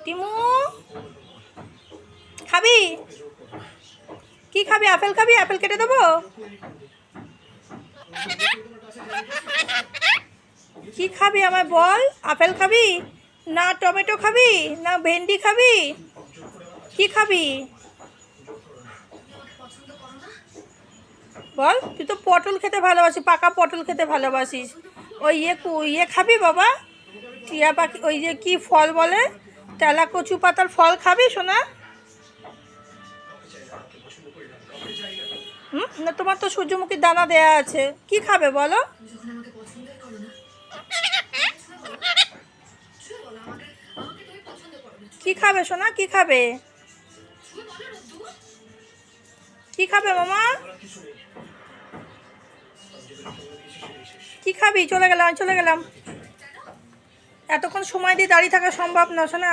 Temu খাবি? কি খাবি? আপেল খাবি? আপেল কেটে দেবো? কি খাবি আমায় বল? আপেল খাবি না টমেটো খাবি না ভেন্ডি খাবি? কি খাবি বল? তুই তো পটল খেতে ভালোবাসিস, পাকা পটল খেতে ভালোবাসিস। ওই ইয়ে খাবি বাবা? টিয়া পাখি ওই যে কি ফল বলে, তেলা কচু পাতার ফল খাবি সোনা? না তোমার তো সূর্যমুখীর দানা দেয়া আছে, কি খাবে বলো? কি খাবে সোনা? কি খাবে? কি খাবে মামা? কি খাবি? চলে গেলাম। এতক্ষণ সময় দিয়ে দাঁড়িয়ে থাকা সম্ভব না সোনা।